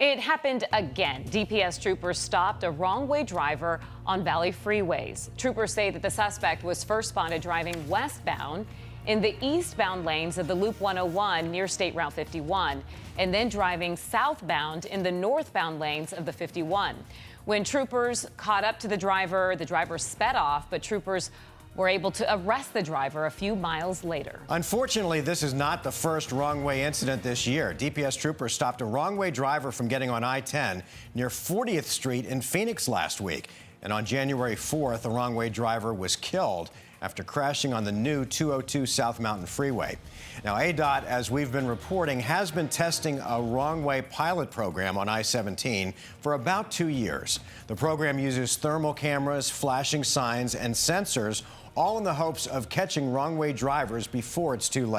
It happened again. DPS troopers stopped a wrong-way driver on Valley freeways. Troopers say that the suspect was first spotted driving westbound in the eastbound lanes of the Loop 101 near State Route 51, and then driving southbound in the northbound lanes of the 51. When troopers caught up to the driver sped off, but troopers were able to arrest the driver a few miles later. Unfortunately, this is not the first wrong-way incident this year. DPS troopers stopped a wrong-way driver from getting on I-10 near 40th Street in Phoenix last week. And on January 4th, a wrong-way driver was killed after crashing on the new 202 South Mountain Freeway. Now, ADOT, as we've been reporting, has been testing a wrong-way pilot program on I-17 for about 2 years. The program uses thermal cameras, flashing signs, and sensors, all in the hopes of catching wrong-way drivers before it's too late.